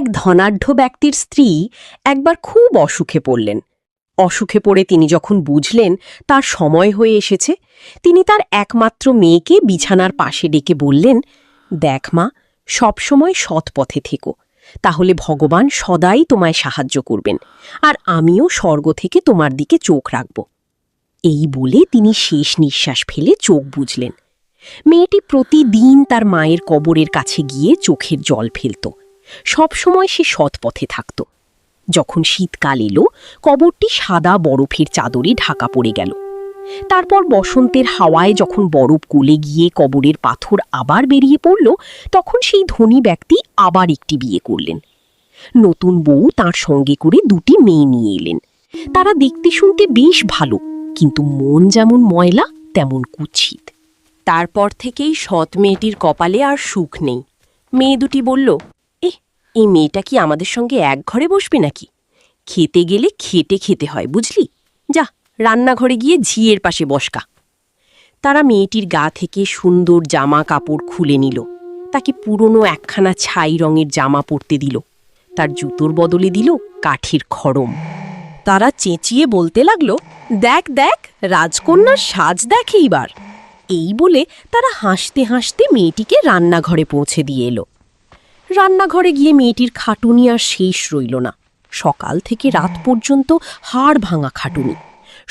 এক ধনাঢ্য ব্যক্তির স্ত্রী একবার খুব অসুখে পড়লেন। অসুখে পড়ে তিনি যখন বুঝলেন তার সময় হয়ে এসেছে, তিনি তার একমাত্র মেয়েকে বিছানার পাশে ডেকে বললেন, দেখ মা, সবসময় সৎ পথে থেকো, তাহলে ভগবান সদাই তোমায় সাহায্য করবেন, আর আমিও স্বর্গ থেকে তোমার দিকে চোখ রাখব। এই বলে তিনি শেষ নিঃশ্বাস ফেলে চোখ বুজলেন। মেয়েটি প্রতিদিন তার মায়ের কবরের কাছে গিয়ে চোখের জল ফেলত। সবসময় সে সৎ পথে থাকত। যখন শীতকাল এলো, কবরটি সাদা বরফের চাদরে ঢাকা পড়ে গেল। তারপর বসন্তের হাওয়ায় যখন বরফ গলে গিয়ে কবরের পাথর আবার বেরিয়ে পড়ল, তখন সেই ধনী ব্যক্তি আবার একটি বিয়ে করলেন। নতুন বউ তার সঙ্গে করে দুটি মেয়ে নিয়ে এলেন। তারা দেখতে শুনতে বেশ ভালো, কিন্তু মন যেমন ময়লা তেমন কুৎসিত। তারপর থেকেই সৎ মেয়েটির কপালে আর সুখ নেই। মেয়ে দুটি বলল, এই মেয়েটা কি আমাদের সঙ্গে এক ঘরে বসবে নাকি? খেতে গেলে খেটে খেতে হয়, বুঝলি? যা, রান্নাঘরে গিয়ে ঝিয়ের পাশে বসকা। তারা মেয়েটির গা থেকে সুন্দর জামা কাপড় খুলে নিল, তাকে পুরনো একখানা ছাই রঙের জামা পরতে দিল, তার জুতোর বদলে দিল কাঠের খড়ম। তারা চেঁচিয়ে বলতে লাগলো, দেখ দেখ, রাজকন্যার সাজ দেখ এইবার। এই বলে তারা হাসতে হাসতে মেয়েটিকে রান্নাঘরে পৌঁছে দিয়ে এলো। রান্নাঘরে গিয়ে মেয়েটির খাটুনি আর শেষ রইল না। সকাল থেকে রাত পর্যন্ত হাড় ভাঙা খাটুনি।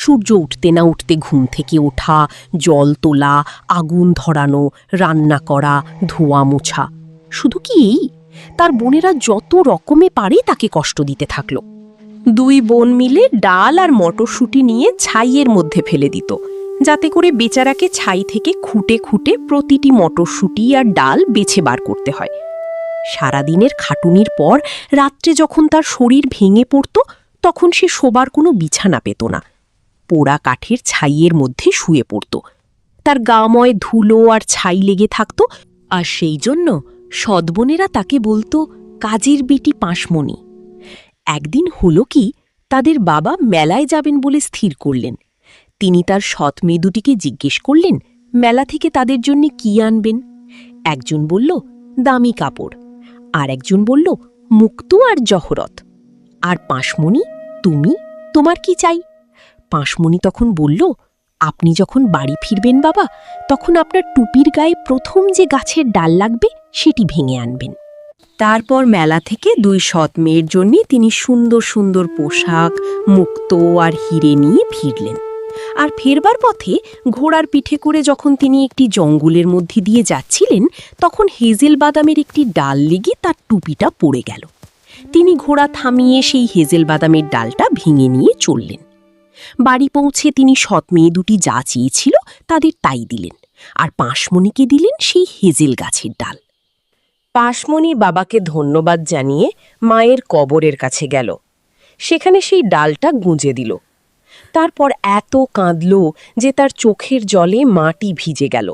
সূর্য উঠতে না উঠতে ঘুম থেকে ওঠা, জল তোলা, আগুন ধরানো, রান্না করা, ধোয়া মোছা। শুধু কি এই, তার বোনেরা যত রকমে পারে তাকে কষ্ট দিতে থাকল। দুই বোন মিলে ডাল আর মটরশুঁটি নিয়ে ছাইয়ের মধ্যে ফেলে দিত, যাতে করে বেচারাকে ছাই থেকে খুঁটে খুঁটে প্রতিটি মটরশুঁটি আর ডাল বেছে বার করতে হয়। সারাদিনের খাটুনির পর রাত্রে যখন তার শরীর ভেঙে পড়ত, তখন সে শোবার কোনো বিছানা পেত না। পোড়া কাঠের ছাইয়ের মধ্যে শুয়ে পড়ত। তার গাময় ধুলো আর ছাই লেগে থাকত, আর সেই জন্য সৎবোনেরা তাকে বলতো কাজের বেটি পাঁশমণি। একদিন হলো কি, তাদের বাবা মেলায় যাবেন বলে স্থির করলেন। তিনি তার সৎ মেয়ে দুটিকে জিজ্ঞেস করলেন মেলা থেকে তাদের জন্য কি আনবেন। একজন বলল দামি কাপড়, আর একজন বলল মুক্তো আর জহরত। আর পাঁশমণি, তোমার কি চাই? পাঁশমণি তখন বলল, আপনি যখন বাড়ি ফিরবেন বাবা, তখন আপনার টুপির গায়ে প্রথম যে গাছের ডাল লাগবে সেটি ভেঙে আনবেন। তারপর মেলা থেকে দুই সৎ মেয়ের জন্য তিনি সুন্দর সুন্দর পোশাক, মুক্তো আর হিরে নিয়ে ফিরলেন। আর ফেরবার পথে ঘোড়ার পিঠে করে যখন তিনি একটি জঙ্গলের মধ্যে দিয়ে যাচ্ছিলেন, তখন হেজেল বাদামের একটি ডাল লেগে তার টুপিটা পড়ে গেল। তিনি ঘোড়া থামিয়ে সেই হেজেল বাদামের ডালটা ভেঙে নিয়ে চললেন। বাড়ি পৌঁছে তিনি সৎ মেয়ে দুটি যা চেয়েছিল তাদের তাই দিলেন, আর পাঁশমণিকে দিলেন সেই হেজেল গাছের ডাল। পাঁশমণি বাবাকে ধন্যবাদ জানিয়ে মায়ের কবরের কাছে গেল। সেখানে সেই ডালটা গুঁজে দিল। তারপর এত কাঁদল যে তার চোখের জলে মাটি ভিজে গেল,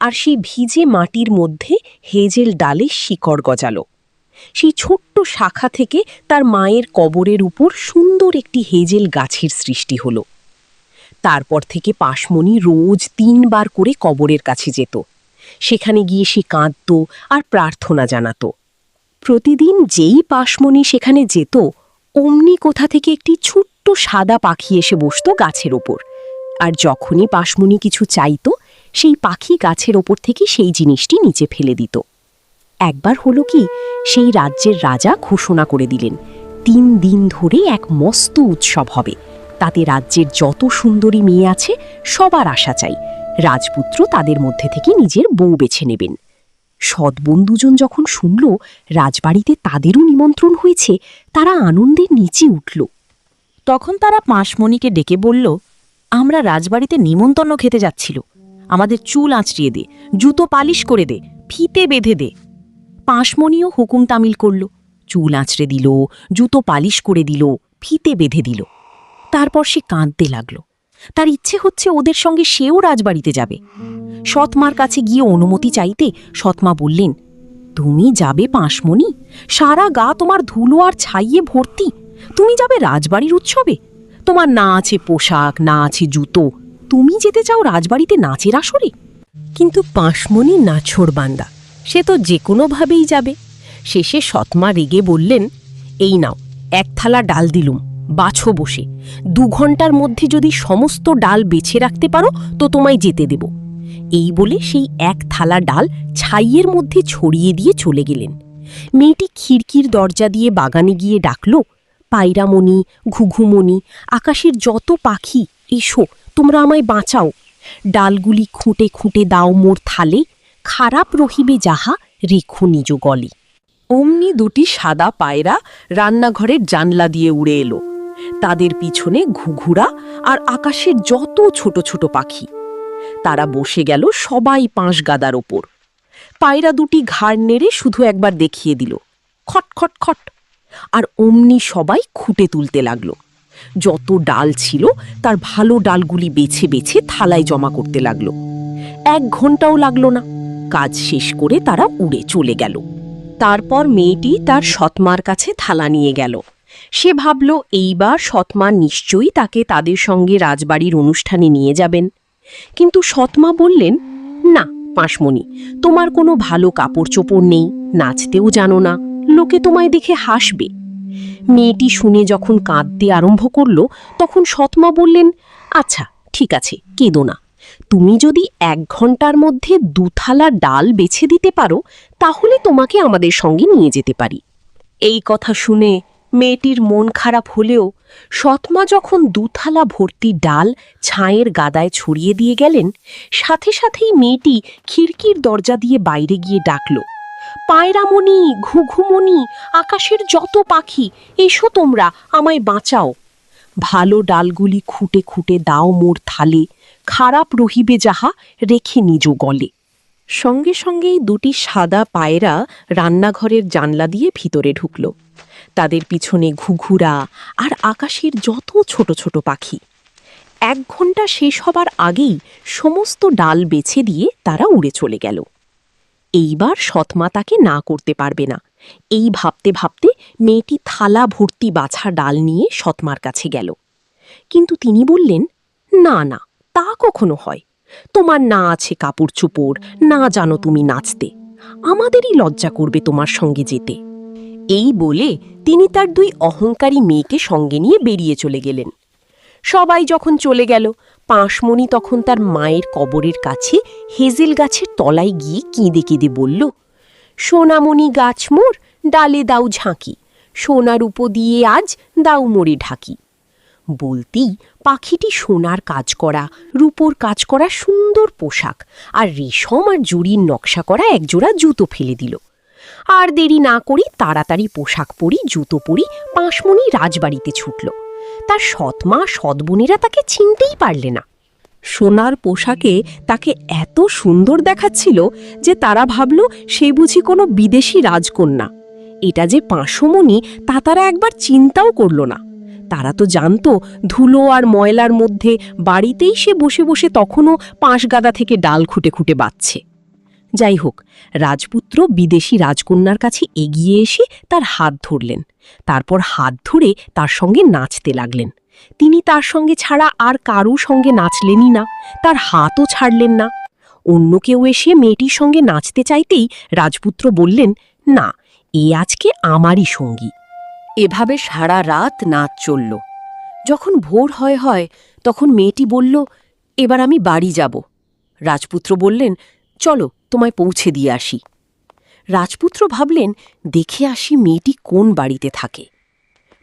আর সেই ভিজে মাটির মধ্যে হেজেল ডালে শিকড় গজালো। সেই ছোট্ট শাখা থেকে তার মায়ের কবরের উপর সুন্দর একটি হেজেল গাছের সৃষ্টি হল। তারপর থেকে পাঁশমণি রোজ 3 বার করে কবরের কাছে যেত। সেখানে গিয়ে সে কাঁদত আর প্রার্থনা জানাত। প্রতিদিন যেই পাঁশমণি সেখানে যেত, অমনি কোথা থেকে একটি ছোট্ট সাদা পাখি এসে বসত গাছের ওপর। আর যখনই পাঁশমণি কিছু চাইত, সেই পাখি গাছের ওপর থেকে সেই জিনিসটি নিচে ফেলে দিত। একবার হলো কি, সেই রাজ্যের রাজা ঘোষণা করে দিলেন 3 দিন ধরে এক মস্ত উৎসব হবে। তাতে রাজ্যের যত সুন্দরী মেয়ে আছে সবার আশা চাই, রাজপুত্র তাদের মধ্যে থেকে নিজের বউ বেছে নেবেন। সৎ বোন দুজন যখন শুনল রাজবাড়িতে তাদেরও নিমন্ত্রণ হয়েছে, তারা আনন্দে নিচে উঠল। তখন তারা পাঁশমণিকে ডেকে বলল, আমরা রাজবাড়িতে নিমন্ত্রণ খেতে যাচ্ছিল, আমাদের চুল আঁচড়িয়ে দে, জুতো পালিশ করে দে, ফিতে বেঁধে দে। পাঁশমণিও হুকুম তামিল করল, চুল আঁচড়ে দিল, জুতো পালিশ করে দিল, ফিতে বেঁধে দিল। তারপর সে কাঁদতে লাগল। তার ইচ্ছে হচ্ছে ওদের সঙ্গে সেও রাজবাড়িতে যাবে। সৎমার কাছে গিয়ে অনুমতি চাইতে সৎমা বললেন, তুমি যাবে পাঁশমণি? সারা গা তোমার ধুলো আর ছাইয়ে ভর্তি, তুমি যাবে রাজবাড়ির উৎসবে? তোমার না আছে পোশাক, না আছে জুতো, তুমি যেতে চাও রাজবাড়িতে নাচের আসরে? কিন্তু পাঁশমণি নাছোড়বান্দা, সে তো যে কোনোভাবেই যাবে। শেষে সৎমা রেগে বললেন, এই নাও, এক থালা ডাল দিলুম, বাছো বসে। 2 ঘন্টার মধ্যে যদি সমস্ত ডাল বেছে রাখতে পারো তো তোমায় যেতে দেব। এই বলে সেই এক থালা ডাল ছাইয়ের মধ্যে ছড়িয়ে দিয়ে চলে গেলেন। মেয়েটি খিড়কির দরজা দিয়ে বাগানে গিয়ে ডাকল, পায়রামণি, ঘুঘুমণি, আকাশের যত পাখি, এসো, তোমরা আমায় বাঁচাও। ডালগুলি খুঁটে খুঁটে দাও মোর থালে, খারাপ রহিবে যাহা রেখো নিজ গলে। অমনি 2টি সাদা পায়রা রান্নাঘরের জানলা দিয়ে উড়ে এলো। তাদের পিছনে ঘুঘুরা আর আকাশের যত ছোট ছোট পাখি। তারা বসে গেল সবাই 5 গাদার ওপর। পায়রা 2টি ঘাড় নেড়ে শুধু একবার দেখিয়ে দিল, খট খট খট, আর অমনি সবাই খুঁটে তুলতে লাগলো। যত ডাল ছিল তার ভালো ডালগুলি বেছে বেছে থালায় জমা করতে লাগলো। 1 ঘন্টাও লাগলো না, কাজ শেষ করে তারা উড়ে চলে গেল। তারপর মেয়েটি তার সৎমার কাছে থালা নিয়ে গেল। সে ভাবল এইবার সৎমা নিশ্চয়ই তাকে তাদের সঙ্গে রাজবাড়ির অনুষ্ঠানে নিয়ে যাবেন। কিন্তু সৎমা বললেন, না পাঁশমণি, তোমার কোনো ভালো কাপড় চোপড় নেই, নাচতেও জানো না, লোকে তোমায় দেখে হাসবে। মেয়েটি শুনে যখন কাঁদতে আরম্ভ করল তখন সৎমা বললেন, আচ্ছা ঠিক আছে, কেঁদো না। তুমি যদি 1 ঘন্টার মধ্যে 2 থালা ডাল বেছে দিতে পারো তাহলে তোমাকে আমাদের সঙ্গে নিয়ে যেতে পারি। এই কথা শুনে মেয়েটির মন খারাপ হলেও সৎমা যখন 2 থালা ভর্তি ডাল ছায়ের গাদায় ছড়িয়ে দিয়ে গেলেন, সাথে সাথেই মেয়েটি খিড়কির দরজা দিয়ে বাইরে গিয়ে ডাকল, পায়রামণি, ঘুঘুমণি, আকাশের যত পাখি, এসো তোমরা, আমায় বাঁচাও। ভালো ডালগুলি খুঁটে খুঁটে দাও মোর থালে, খারাপ রহিবে যাহা রেখে নিজ গলে। সঙ্গে সঙ্গেই 2টি সাদা পায়রা রান্নাঘরের জানলা দিয়ে ভিতরে ঢুকল। তাদের পিছনে ঘুঘুরা আর আকাশের যত ছোট ছোট পাখি। 1 ঘন্টা শেষ হবার আগেই সমস্ত ডাল বেছে দিয়ে তারা উড়ে চলে গেল। এইবার সৎমা তাকে না করতে পারবে না, এই ভাবতে ভাবতে মেয়েটি থালা ভর্তি বাছা ডাল নিয়ে সৎমার কাছে গেল। কিন্তু তিনি বললেন, না না, তা কখনো হয়? তোমার না আছে কাপড় চোপড়, না জানো তুমি নাচতে, আমাদেরই লজ্জা করবে তোমার সঙ্গে যেতে। এই বলে তিনি তার 2 অহংকারী মেয়েকে সঙ্গে নিয়ে বেরিয়ে চলে গেলেন। সবাই যখন চলে গেল, পাঁশমণি তখন তার মায়ের কবরের কাছে হেজেল গাছের তলায় গিয়ে কেঁদে কেঁদে বলল, সোনামণি গাছ মোর, ডালে দাও ঝাঁকি, সোনার উপ দিয়ে আজ দাও মোরে ঢাকি। বলতেই পাখিটি সোনার কাজ করা, রূপোর কাজ করা সুন্দর পোশাক আর রেশম আর জুড়ির নকশা করা একজোড়া জুতো ফেলে দিল। আর দেরি না করি তাড়াতাড়ি পোশাক পরি, জুতো পরি পাঁশমণি রাজবাড়িতে ছুটল। তার সৎমা সৎবোনেরা তাকে চিনতেই পারলে না। সোনার পোশাকে তাকে এত সুন্দর দেখাচ্ছিল যে তারা ভাবল সে বুঝি কোনো বিদেশি রাজকন্যা। এটা যে পাঁশমণি তা তারা একবার চিন্তাও করল না। তারা তো জানত ধুলো আর ময়লার মধ্যে বাড়িতেই সে বসে বসে তখনও 5 গাদা থেকে ডাল খুঁটে খুঁটে বাচ্ছে। যাই হোক, রাজপুত্র বিদেশি রাজকন্যার কাছে এগিয়ে এসে তার হাত ধরলেন। তারপর হাত ধরে তার সঙ্গে নাচতে লাগলেন। তিনি তার সঙ্গে ছাড়া আর কারো সঙ্গে নাচলেনই না, তার হাতও ছাড়লেন না। অন্য কেউ এসে মেয়েটির সঙ্গে নাচতে চাইতেই রাজপুত্র বললেন, না, এ আজকে আমারই সঙ্গী। এভাবে সারা রাত নাচ চলল। যখন ভোর হয় তখন মেয়েটি বলল, এবার আমি বাড়ি যাব। রাজপুত্র বললেন, চলো তোমায় পৌঁছে দিয়ে আসি। রাজপুত্র ভাবলেন, দেখে আসি মেয়েটি কোন বাড়িতে থাকে।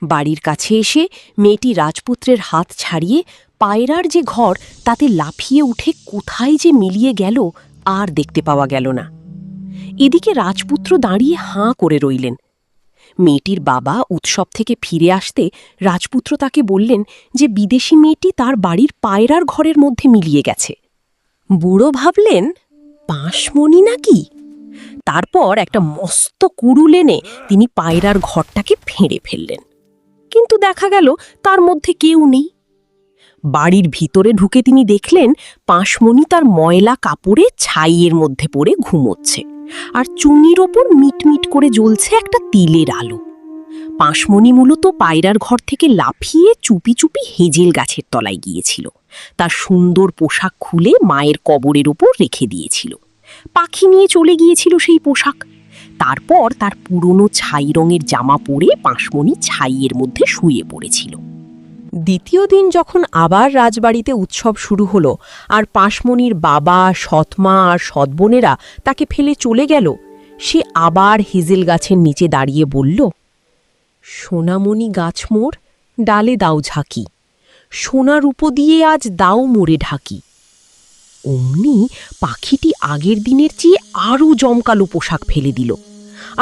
বাড়ির কাছে এসে মেয়েটি রাজপুত্রের হাত ছাড়িয়ে পায়রার যে ঘর তাতে লাফিয়ে উঠে কোথায় যে মিলিয়ে গেল আর দেখতে পাওয়া গেল না। এদিকে রাজপুত্র দাঁড়িয়ে হাঁ করে রইলেন। মেয়েটির বাবা উৎসব থেকে ফিরে আসতে রাজপুত্র তাকে বললেন যে বিদেশি মেয়েটি তার বাড়ির পায়রার ঘরের মধ্যে মিলিয়ে গেছে। বুড়ো ভাবলেন, পাঁশমণি নাকি? তারপর একটা মস্ত কুড়ুল এনে তিনি পায়রার ঘরটাকে ফেঁড়ে ফেললেন। কিন্তু দেখা গেল তার মধ্যে কেউ নেই। বাড়ির ভিতরে ঢুকে তিনি দেখলেন পাঁশমণি তার ময়লা কাপড়ে ছাইয়ের মধ্যে পড়ে ঘুমোচ্ছে, আর চুনির ওপর মিটমিট করে জ্বলছে একটা তিলের আলো। পাঁশমণি মূলত পায়রার ঘর থেকে লাফিয়ে চুপি চুপি হেজেল গাছের তলায় গিয়েছিল। তার সুন্দর পোশাক খুলে মায়ের কবরের ওপর রেখে দিয়েছিল। পাখি নিয়ে চলে গিয়েছিল সেই পোশাক। তারপর তার পুরনো ছাই রঙের জামা পরে পাশমণি ছাইয়ের মধ্যে শুয়ে পড়েছিল। দ্বিতীয় দিন যখন আবার রাজবাড়িতে উৎসব শুরু হলো আর পাশমণির বাবা, সৎমা আর সৎবোনেরা তাকে ফেলে চলে গেল, সে আবার হেজেল গাছের নিচে দাঁড়িয়ে বলল, সোনামণি গাছ মোর, ডালে দাও ঝাঁকি, সোনা রূপো দিয়ে আজ দাও মোরে ঢাকি। অমনি পাখিটি আগের দিনের চেয়ে আরও জমকালো পোশাক ফেলে দিল,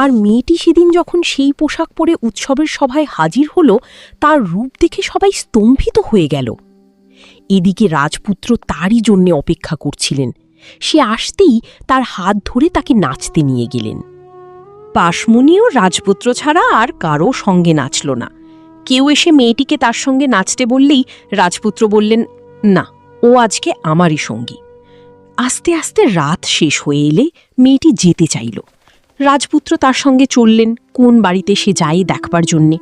আর মেয়েটি সেদিন যখন সেই পোশাক পরে উৎসবের সভায় হাজির হলো, তার রূপ দেখে সবাই স্তম্ভিত হয়ে গেল। এদিকে রাজপুত্র তারই জন্যে অপেক্ষা করছিলেন। সে আসতেই তার হাত ধরে তাকে নাচতে নিয়ে গেলেন। পাশমণিও রাজপুত্র ছাড়া আর কারো সঙ্গে নাচল না। কেউ এসে মেয়েটিকে তার সঙ্গে নাচতে বললেই রাজপুত্র বললেন, না, ও আজকে আমারই সঙ্গী। আস্তে আস্তে রাত শেষ হয়ে এলে মেয়েটি যেতে চাইল। রাজপুত্র তার সঙ্গে চললেন কোন বাড়িতে সে যায় দেখবার জন্যে।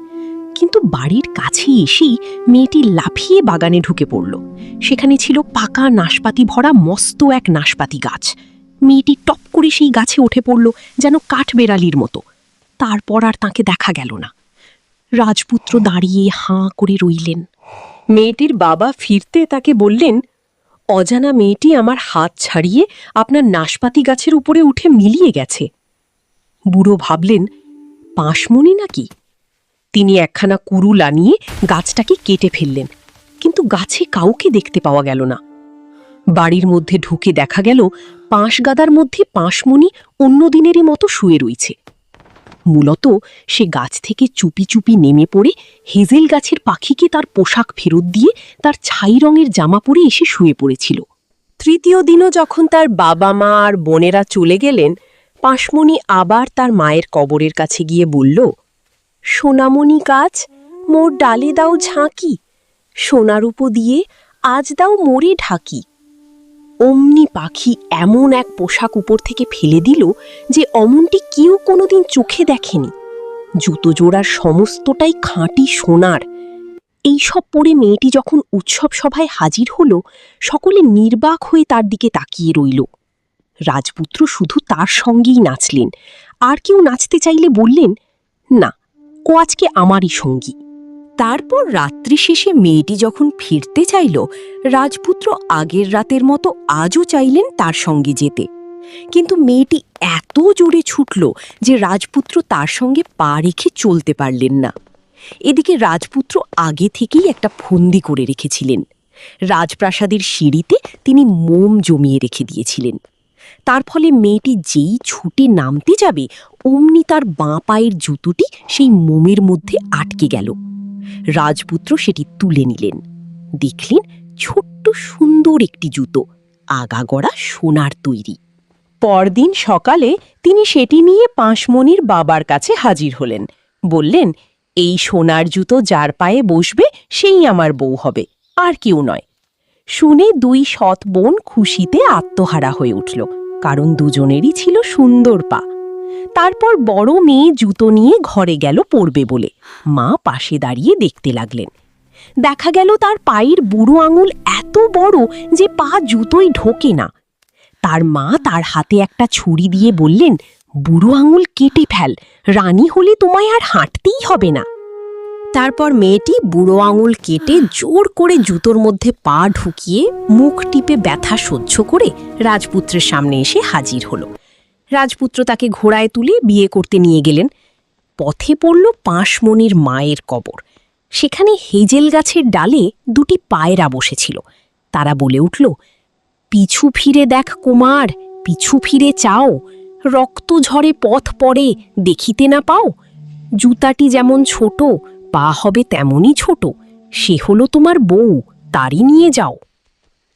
কিন্তু বাড়ির কাছে এসেই মেয়েটি লাফিয়ে বাগানে ঢুকে পড়ল। সেখানে ছিল পাকা নাশপাতি ভরা মস্ত এক নাশপাতি গাছ। মেয়েটি টপ করে সেই গাছে উঠে পড়ল যেন কাঠবেড়ালির মতো। তারপর আর তাকে দেখা গেল না। রাজপুত্র দাঁড়িয়ে হাঁ করে রইলেন। মেয়েটির বাবা ফিরতে তাকে বললেন, অজানা মেয়েটি আমার হাত ছাড়িয়ে আপনার নাশপাতি গাছের উপরে উঠে মিলিয়ে গেছে। বুড়ো ভাবলেন, পাশমণি নাকি? তিনি একখানা কুরুল আনিয়ে গাছটাকে কেটে ফেললেন, কিন্তু গাছে কাউকে দেখতে পাওয়া গেল না। বাড়ির মধ্যে ঢুকে দেখা গেল পাঁশ গাদার মধ্যে পাশমণি অন্য দিনেরই মতো শুয়ে রয়েছে। মূলত সে গাছ থেকে চুপি চুপি নেমে পড়ে হেজেল গাছের পাখিকে তার পোশাক ফেরত দিয়ে তার ছাই রঙের জামা পরে এসে শুয়ে পড়েছিল। তৃতীয় দিনও যখন তার বাবা মা আর বোনেরা চলে গেলেন, পাশমণি আবার তার মায়ের কবরের কাছে গিয়ে বলল, সোনামণি গাছ মোর ডালে দাও ঝাঁকি, সোনারূপো দিয়ে আজ দাও মোরে ঢাকি। অমনি পাখি এমন এক পোশাক উপর থেকে ফেলে দিল যে অমনটি কেউ কোনোদিন চোখে দেখেনি। জুতো জোড়ার সমস্তটাই খাঁটি সোনার। এইসব পরে মেয়েটি যখন উৎসব সভায় হাজির হল, সকলে নির্বাক হয়ে তার দিকে তাকিয়ে রইল। রাজপুত্র শুধু তার সঙ্গেই নাচলেন, আর কেউ নাচতে চাইলে বললেন, না, ও আজকে আমারই সঙ্গী। তারপর রাত্রি শেষে মেয়েটি যখন ফিরতে চাইল, রাজপুত্র আগের রাতের মতো আজও চাইলেন তার সঙ্গে যেতে। কিন্তু মেয়েটি এত জোরে ছুটল যে রাজপুত্র তার সঙ্গে পা রেখে চলতে পারলেন না। এদিকে রাজপুত্র আগে থেকেই একটা ফন্দি করে রেখেছিলেন। রাজপ্রাসাদের সিঁড়িতে তিনি মোম জমিয়ে রেখে দিয়েছিলেন। তার ফলে মেয়েটি যেই ছুটে নামতে যাবে, অমনি তার বাঁ পায়ের জুতোটি সেই মোমের মধ্যে আটকে গেল। রাজপুত্র সেটি তুলে নিলেন। দেখলেন ছোট্ট সুন্দর একটি জুতো, আগাগড়া সোনার তৈরি। পরদিন সকালে তিনি সেটি নিয়ে পাশমণির বাবার কাছে হাজির হলেন। বললেন, এই সোনার জুতো যার পায়ে বসবে সেই আমার বউ হবে, আর কেউ নয়। শুনে দুই সৎ বোন খুশিতে আত্মহারা হয়ে উঠল, কারণ দুজনেরই ছিল সুন্দর পা। তারপর বড় মেয়ে জুতো নিয়ে ঘরে গেল পরবে বলে। মা পাশে দাঁড়িয়ে দেখতে লাগলেন। দেখা গেল তার পায়ের বুড়ো আঙুল এত বড় যে পা জুতোই ঢোকে না। তার মা তার হাতে একটা ছুরি দিয়ে বললেন, বুড়ো আঙুল কেটে ফেল, রানী হলে তোমায় আর হাঁটতেই হবে না। তারপর মেয়েটি বুড়ো আঙুল কেটে জোর করে জুতোর মধ্যে পা ঢুকিয়ে মুখ টিপে ব্যথা সহ্য করে রাজপুত্রের সামনে এসে হাজির হল। রাজপুত্র তাকে ঘোড়ায় তুলে বিয়ে করতে নিয়ে গেলেন। পথে পড়ল পাশমণির মায়ের কবর। সেখানে হেজেল গাছের ডালে দুটি পায়রা বসেছিল। তারা বলে উঠল, পিছু ফিরে দেখ কুমার, পিছু ফিরে চাও, রক্ত ঝরে পথ পড়ে দেখিতে না পাও। জুতাটি যেমন ছোট, পা হবে তেমনই ছোট, সে হলো তোমার বউ, তারই নিয়ে যাও।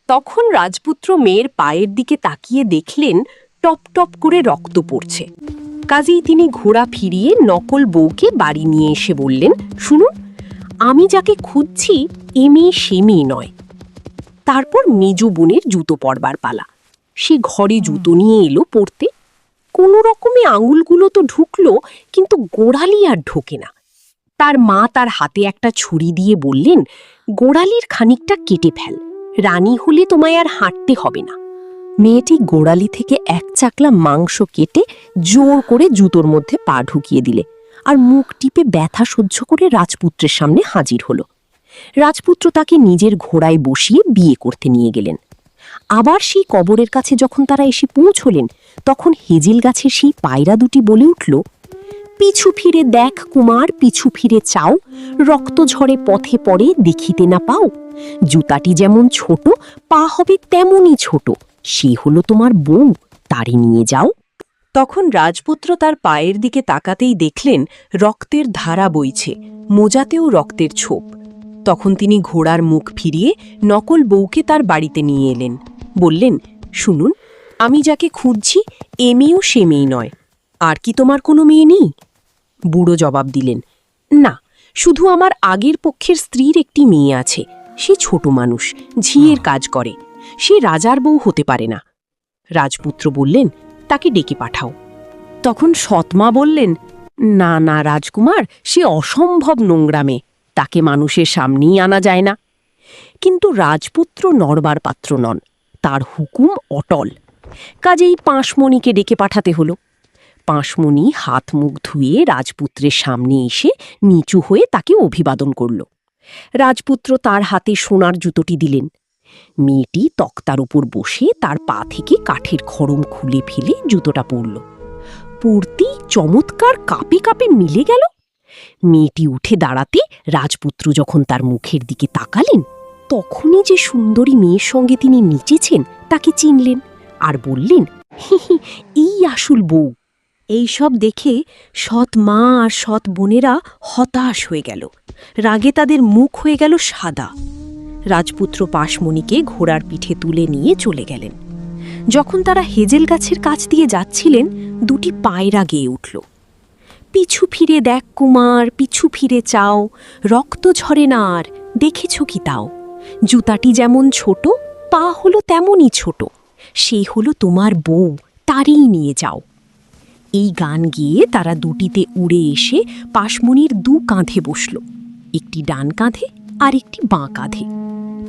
তখন রাজপুত্র মেয়ের পায়ের দিকে তাকিয়ে দেখলেন টপ টপ করে রক্ত পড়ছে। কাজেই তিনি ঘোড়া ফিরিয়ে নকল বউকে বাড়ি নিয়ে এসে বললেন, শুনুন, আমি যাকে খুঁজছি এ মেয়ে সে মেয়ে নয়। তারপর মেজো বোনের জুতো পরবার পালা। সে ঘরে জুতো নিয়ে এলো পরতে। কোনো রকমে আঙুলগুলো তো ঢুকলো, কিন্তু গোড়ালি আর ঢোকে না। তার মা তার হাতে একটা ছুরি দিয়ে বললেন, গোড়ালির খানিকটা কেটে ফেল, রানী হলে তোমায় আর হাঁটতে হবে না। মেয়েটি গোড়ালি থেকে এক চাকলা মাংস কেটে জোর করে জুতোর মধ্যে পা ঢুকিয়ে দিলে আর মুখ টিপে ব্যথা সহ্য করে রাজপুত্রের সামনে হাজির হলো। রাজপুত্র তাকে নিজের ঘোড়ায় বসিয়ে বিয়ে করতে নিয়ে গেলেন। আবার সেই কবরের কাছে যখন তারা এসে পৌঁছলেন, তখন হেজেল গাছের সেই পায়রা দুটি বলে উঠল, পিছু ফিরে দেখ কুমার, পিছু ফিরে চাও, রক্ত ঝরে পথে পড়ে দেখিতে না পাও। জুতাটি যেমন ছোট, পা হবে তেমনই ছোট, সে হলো তোমার বউ, তারে নিয়ে যাও। তখন রাজপুত্র তার পায়ের দিকে তাকাতেই দেখলেন রক্তের ধারা বইছে, মোজাতেও রক্তের ছোপ। তখন তিনি ঘোড়ার মুখ ফিরিয়ে নকল বউকে তার বাড়িতে নিয়ে এলেন। বললেন, শুনুন, আমি যাকে খুঁজছি এ মেয়েও সে মেয়ে নয়। আর কি তোমার কোনো মেয়ে নেই? বুড়ো জবাব দিলেন, না, শুধু আমার আগের পক্ষের স্ত্রীর একটি মেয়ে আছে। সে ছোট মানুষ, ঝিয়ের কাজ করে, সে রাজার বউ হতে পারে না। রাজপুত্র বললেন, তাকে ডেকে পাঠাও। তখন সৎমা বললেন, না না রাজকুমার, সে অসম্ভব নোংরা মেয়ে, তাকে মানুষের সামনেই আনা যায় না। কিন্তু রাজপুত্র নড়বার পাত্র নন, তার হুকুম অটল। কাজেই পাঁশমণিকে ডেকে পাঠাতে হলো। পাঁশমণি হাত মুখ ধুয়ে রাজপুত্রের সামনে এসে নিচু হয়ে তাকে অভিবাদন করল। রাজপুত্র তার হাতে সোনার জুতোটি দিলেন। মেয়েটি তক্তার উপর বসে তার পা থেকে কাঠের খড়ম খুলে ফেলে জুতোটা পরল। পরতেই চমৎকার কাঁপে কাঁপে মিলে গেল। মেয়েটি উঠে দাঁড়াতে রাজপুত্র যখন তার মুখের দিকে তাকালেন, তখনই যে সুন্দরী মেয়ের সঙ্গে তিনি নেচেছেন তাকে চিনলেন আর বললেন, হি হি, এই আসল বউ। এই সব দেখে সৎ মা আর সৎ বোনেরা হতাশ হয়ে গেল। রাগে তাদের মুখ হয়ে গেল সাদা। রাজপুত্র পাশমণিকে ঘোড়ার পিঠে তুলে নিয়ে চলে গেলেন। যখন তারা হেজেল গাছের কাছ দিয়ে যাচ্ছিলেন, দুটি পায়রা গেয়ে উঠল, পিছু ফিরে দেখ কুমার, পিছু ফিরে চাও, রক্ত ঝরে না আর দেখেছ কি তাও। জুতাটি যেমন ছোট, পা হলো তেমনই ছোট, সে হলো তোমার বউ, তারই নিয়ে যাও। এই গান গেয়ে তারা দুটিতে উড়ে এসে পাশমণির দু কাঁধে বসল, একটি ডান কাঁধে আর একটি বাঁ কাঁধে।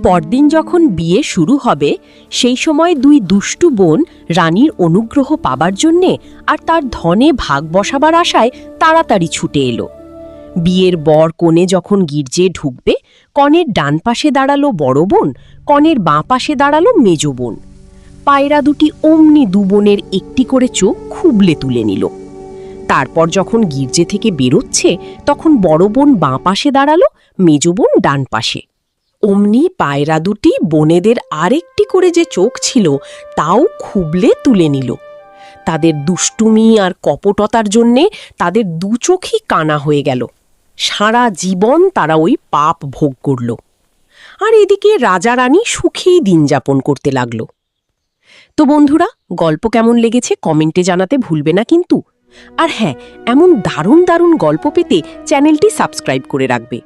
পরদিন যখন বিয়ে শুরু হবে, সেই সময় দুই দুষ্টু বোন রানীর অনুগ্রহ পাবার জন্যে আর তার ধনে ভাগ বসাবার আশায় তাড়াতাড়ি ছুটে এলো। বিয়ের বর কনে যখন গির্জে ঢুকবে, কনের ডান পাশে দাঁড়ালো বড় বোন, কনের বাঁ পাশে দাঁড়ালো মেজ বোন। পায়রা দুটি অমনি দু বোনের একটি করে চোখ খুবলে তুলে নিল। তারপর যখন গির্জে থেকে বেরোচ্ছে, তখন বড় বোন বাঁ পাশে দাঁড়ালো, মেজ বোন ডান পাশে। অমনি পায়রা দুটি বোনেদের আরেকটি করে যে চোখ ছিল তাও খুবলে তুলে নিল। তাদের দুষ্টুমি আর কপটতার জন্যে তাদের দু চোখই কানা হয়ে গেল। সারা জীবন তারা ওই পাপ ভোগ করল। আর এদিকে রাজা রানী সুখেই দিন যাপন করতে লাগল। তো বন্ধুরা, গল্প কেমন লেগেছে কমেন্টে জানাতে ভুলবে না কিন্তু। আর হ্যাঁ, এমন দারুণ দারুণ গল্প পেতে চ্যানেলটি সাবস্ক্রাইব করে রাখবে।